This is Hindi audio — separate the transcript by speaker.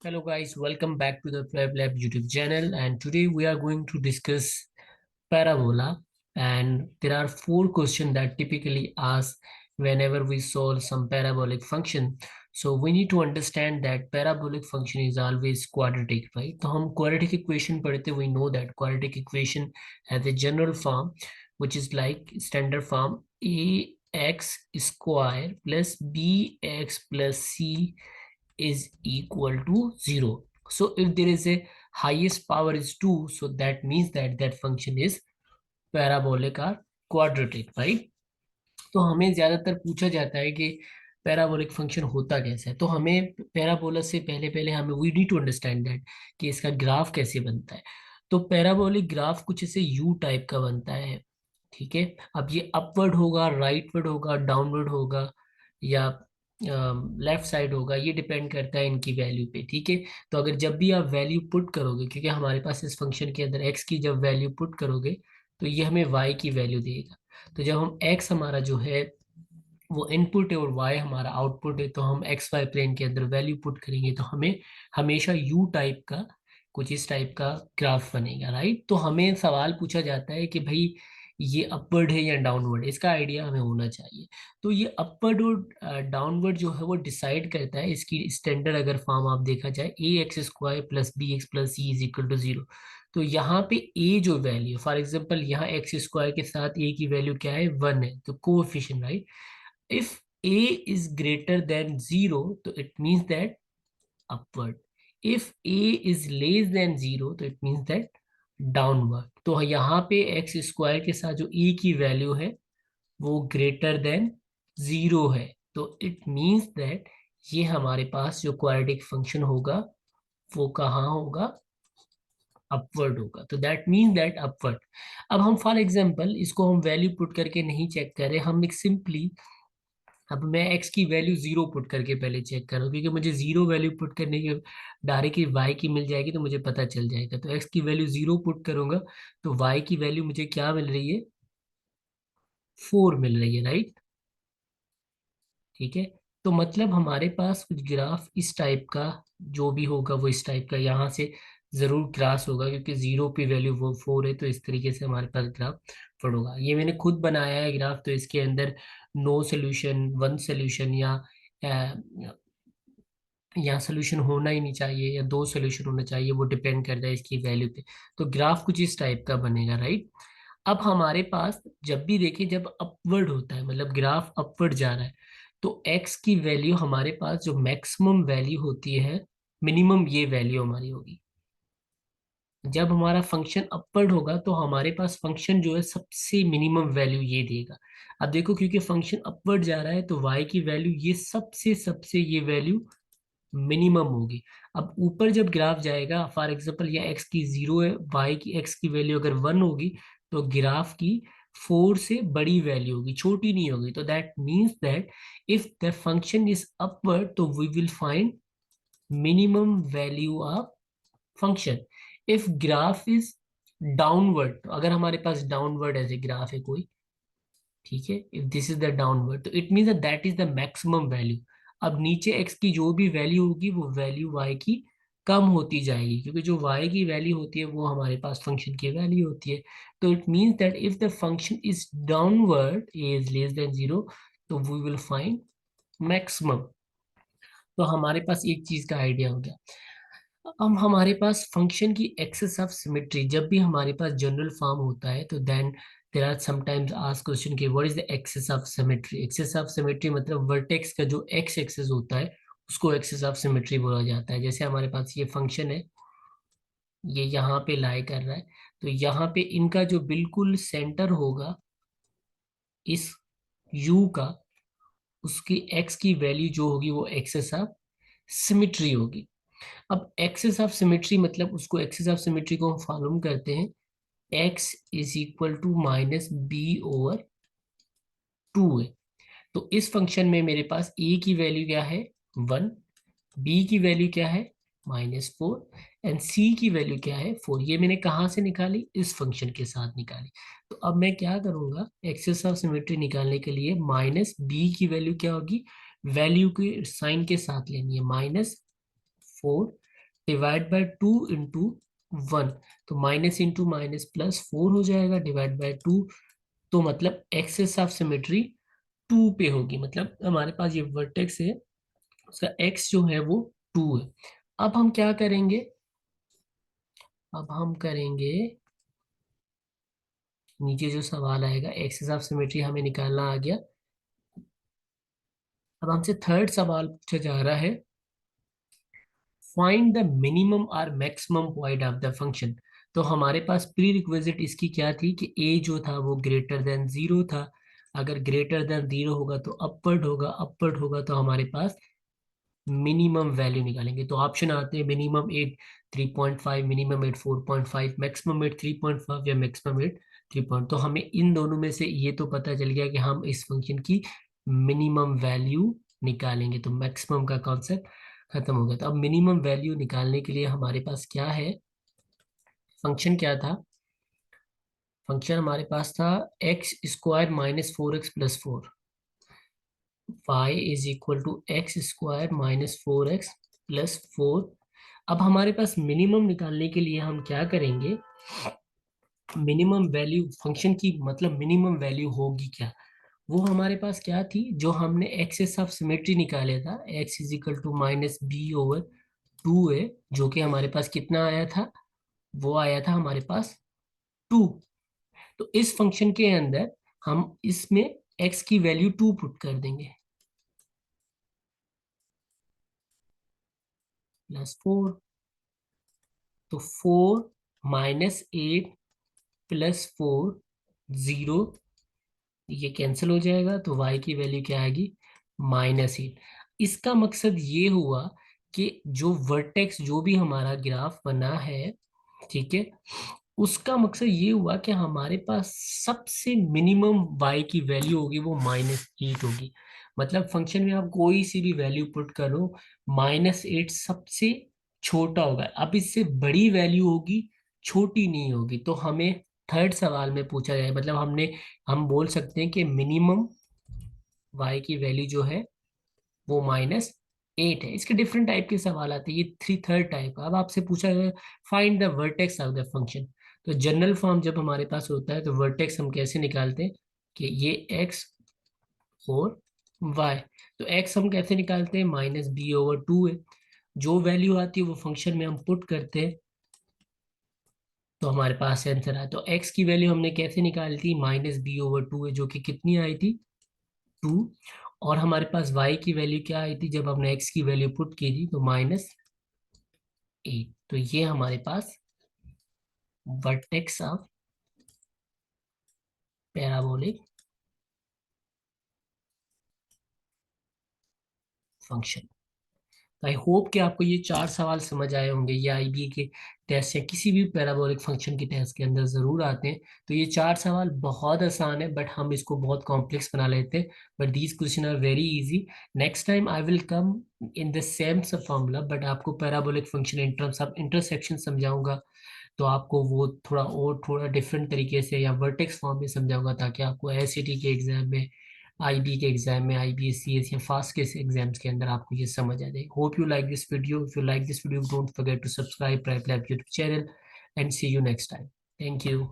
Speaker 1: Hello guys, welcome back to the Pleb Lab YouTube channel, and today we are going to discuss parabola. And there are four questions that typically ask whenever we solve some parabolic function. So we need to understand that parabolic function is always quadratic, right? तो हम quadratic equation पढ़ते, we know that quadratic equation has a general form which is like standard form ax square plus bx plus c is equal to 0. So if there is a highest power is 2, so that means that that function is parabolic or quadratic, right? तो हमें ज्यादातर पूछा जाता है कि पैराबोलिक फंक्शन होता कैसा है। तो हमें पैराबोला से पहले पहले हमें we need to understand that कि इसका ग्राफ कैसे बनता है। तो पैराबोलिक ग्राफ कुछ ऐसे यू टाइप का बनता है, ठीक है। अब ये अपवर्ड होगा, राइटवर्ड होगा, डाउनवर्ड होगा, या लेफ्ट साइड होगा, ये डिपेंड करता है इनकी वैल्यू पे, ठीक है। तो अगर जब भी आप वैल्यू पुट करोगे, क्योंकि हमारे पास इस फंक्शन के अंदर एक्स की जब वैल्यू पुट करोगे तो ये हमें वाई की वैल्यू देगा। तो जब हम एक्स हमारा जो है वो इनपुट है और वाई हमारा आउटपुट है, तो हम एक्स वाई प्लेन के अंदर वैल्यू पुट करेंगे तो हमें हमेशा यू टाइप का कुछ इस टाइप का ग्राफ बनेगा, राइट। तो हमें सवाल पूछा जाता है कि भाई ये अपवर्ड है या डाउनवर्ड, इसका आइडिया हमें होना चाहिए। तो ये अपवर्ड और डाउनवर्ड जो है वो डिसाइड करता है इसकी स्टैंडर्ड अगर फॉर्म आप देखा जाए A X square plus B X plus C is equal to 0। तो यहाँ पे ए जो वैल्यू, फॉर एग्जांपल यहाँ एक्स स्क्वायर के साथ ए की वैल्यू क्या है, 1 है, तो coefficient, right. If A is greater than 0 तो it means that upward. If A is less than 0 तो इट मींस दैट डाउनवर्ड। तो यहाँ पे एक्स स्क्वायर के साथ जो ए की वैल्यू है वो ग्रेटर देन 0 है, तो इट मींस दैट ये हमारे पास जो क्वाड्रेटिक फंक्शन होगा वो कहाँ होगा, अपवर्ड होगा। तो दैट मीन दैट अपवर्ड। अब हम फॉर एग्जांपल इसको हम वैल्यू पुट करके नहीं चेक करें, हम एक सिंपली, अब मैं x की वैल्यू 0 पुट करके पहले चेक करूँ, क्योंकि मुझे 0 वैल्यू पुट करने के डायरेक्टली y की मिल जाएगी तो मुझे पता चल जाएगा। तो x की वैल्यू 0 पुट करूंगा तो y की वैल्यू मुझे क्या मिल रही है, 4 मिल रही है, राइट। ठीक है। तो मतलब हमारे पास कुछ ग्राफ इस टाइप का जो भी होगा वो इस टाइप का यहाँ से जरूर क्रॉस होगा, क्योंकि 0 की वैल्यू वो 4 है, तो इस तरीके से हमारे पास ग्राफ पड़ोगा। ये मैंने खुद बनाया है ग्राफ, तो इसके अंदर नो सोल्यूशन, वन सोल्यूशन, या सोल्यूशन होना ही नहीं चाहिए या दो सोल्यूशन होना चाहिए, वो डिपेंड करता है इसकी वैल्यू पे। तो ग्राफ कुछ इस टाइप का बनेगा, राइट। अब हमारे पास जब भी देखिए जब अपवर्ड होता है, मतलब ग्राफ अपवर्ड जा रहा है, तो एक्स की वैल्यू हमारे पास जो मैक्सिमम वैल्यू होती है, मिनिमम ये वैल्यू हमारी होगी। जब हमारा फंक्शन अपवर्ड होगा तो हमारे पास फंक्शन जो है सबसे मिनिमम वैल्यू ये देगा। अब देखो क्योंकि फंक्शन अपवर्ड जा रहा है तो y की वैल्यू ये सबसे सबसे ये वैल्यू मिनिमम होगी। अब ऊपर जब ग्राफ जाएगा, फॉर एग्जांपल या x की 0 है, y की x की वैल्यू अगर 1 होगी तो ग्राफ की 4 से बड़ी वैल्यू होगी, छोटी नहीं होगी। तो that means that if the function is upward तो we will find minimum value of function. If graph is downward, तो अगर हमारे पास डाउनवर्ड एज ए ग्राफ है कोई, ठीक है, if this is the downward तो it means that is the maximum value. अब नीचे x की जो भी वैल्यू होगी वो वैल्यू y की कम होती जाएगी, क्योंकि जो y की वैल्यू होती है वो हमारे पास फंक्शन की वैल्यू होती है। तो it means that if the function is downward, a is less than 0, तो वी विल फाइंड मैक्सिमम। तो हमारे पास एक चीज का आइडिया हो गया। अब हमारे पास फंक्शन की एक्सेस ऑफ सिमेट्री, जब भी हमारे पास जनरल फॉर्म होता है तो then there are sometimes ask question कि what is the axis of symmetry. Axis of symmetry मतलब वर्टेक्स का जो एक्स एक्सेस होता है उसको एक्सेस ऑफ सिमेट्री बोला जाता है। जैसे हमारे पास ये फंक्शन है, ये यहाँ पे लाई कर रहा है, तो यहाँ पे इनका जो बिल्कुल सेंटर होगा इस यू का, उसकी एक्स की वैल्यू जो होगी वो एक्सेस ऑफ सिमेट्री होगी। अब एक्सेस ऑफ सिमेट्री मतलब उसको, एक्सेस ऑफ सिमेट्री को हम फॉलो करते हैं, x is equal to minus b over 2 है। तो इस फंक्शन में मेरे पास ए की वैल्यू क्या है, 1, बी की वैल्यू क्या है, -4, एंड सी की वैल्यू क्या है, 4। ये मैंने कहाँ से निकाली, इस फंक्शन के साथ निकाली। तो अब मैं क्या करूंगा, एक्सेस ऑफ सिमेट्री निकालने के लिए माइनस बी की वैल्यू क्या होगी, वैल्यू के साइन के साथ लेनी है, -4 डिवाइड बाय 2 इंटू 1, तो माइनस इंटू माइनस प्लस 4 हो जाएगा, डिवाइड बाय 2, तो मतलब एक्सेस ऑफ सिमेट्री 2 पे होगी, मतलब हमारे पास ये वर्टेक्स है, उसका एक्स जो है वो 2 है। अब हम क्या करेंगे, अब हम करेंगे नीचे जो सवाल आएगा, एक्सेस ऑफ सिमेट्री हमें निकालना आ गया। अब हमसे थर्ड सवाल पूछा जा रहा है, फाइंड द मिनिमम और maximum point of the function. तो हमारे पास प्री रिक्विजिट इसकी क्या थी कि ए जो था वो ग्रेटर देन 0 था। अगर ग्रेटर देन 0 होगा तो अपवर्ड होगा, अपवर्ड होगा तो हमारे पास मिनिमम वैल्यू निकालेंगे। तो ऑप्शन आते हैं मिनिमम 8 3.5, मिनिमम 8 4.5, मैक्सिमम 8 3.5 या मैक्सिमम 8 3 पॉइंट। तो हमें इन दोनों में से ये तो पता चल गया कि हम इस फंक्शन की मिनिमम वैल्यू निकालेंगे, तो मैक्सिमम का कॉन्सेप्ट खत्म हो गया। तो अब मिनिमम वैल्यू निकालने के लिए हमारे पास क्या है, फंक्शन क्या था, फंक्शन हमारे पास था x square minus 4x+4, y is equal to x square minus 4x+4। अब हमारे पास मिनिमम निकालने के लिए हम क्या करेंगे, मिनिमम वैल्यू फंक्शन की मतलब मिनिमम वैल्यू होगी क्या, वो हमारे पास क्या थी, जो हमने एक्सेस ऑफ सिमेट्री निकाले था, x is equal to minus b over 2 है, जो कि हमारे पास कितना आया था, वो आया था हमारे पास 2। तो इस फंक्शन के अंदर हम इसमें x की वैल्यू 2 पुट कर देंगे, +4, तो 4 माइनस 8 +4 0, ये कैंसिल हो जाएगा, तो y की वैल्यू क्या आएगी, -8। इसका मकसद ये हुआ कि जो वर्टेक्स जो भी हमारा ग्राफ बना है, ठीक है, उसका मकसद ये हुआ कि हमारे पास सबसे मिनिमम y की वैल्यू होगी वो -8 होगी। मतलब फंक्शन में आप कोई सी भी वैल्यू पुट करो, -8 सबसे छोटा होगा, अब इससे बड़ी वैल्यू होगी, छोटी नहीं होगी। तो हमें थर्ड सवाल में पूछा जाए, मतलब हम बोल सकते हैं कि मिनिमम y की वैल्यू जो है वो -8 है। इसके डिफरेंट टाइप के सवाल आते हैं, ये थर्ड टाइप। अब आपसे पूछा गया find the vertex of the function. तो जनरल फॉर्म जब हमारे पास होता है तो वर्टेक्स हम कैसे निकालते हैं कि ये x और y। तो x हम कैसे निकालते हैं, -b/2 है, जो वैल्यू आती है वो फंक्शन में हम पुट करते हैं, तो हमारे पास आंसर आया। तो x की वैल्यू हमने कैसे निकाली थी, -b/2 है, जो कि कितनी आई थी, 2। और हमारे पास y की वैल्यू क्या आई थी जब हमने x की वैल्यू पुट की थी, तो -8। तो ये हमारे पास vertex of parabolic function. I hope कि आपको ये 4 सवाल समझ आए होंगे, ये आईबी के टेस्ट या किसी भी पैराबोलिक फंक्शन के टेस्ट के अंदर जरूर आते हैं। तो ये 4 सवाल बहुत आसान है, बट हम इसको बहुत कॉम्प्लेक्स बना लेते हैं, but these question are very easy. Next time I will come in the same formula, but आपको parabolic function in terms of intersection समझाऊंगा, तो आपको वो थोड़ा डिफरेंट तरीके से या वर्टेक्स फॉर्म में समझाऊंगा, ताकि आपको एससीटी के एग्जाम में, आईबी के एग्जाम में, आईबीएस या फास्ट के एग्जाम्स के अंदर आपको ये समझ आ जाए। Hope you like this video, if you like this video don't forget to subscribe Prime Lab YouTube channel, and see you next time. Thank you.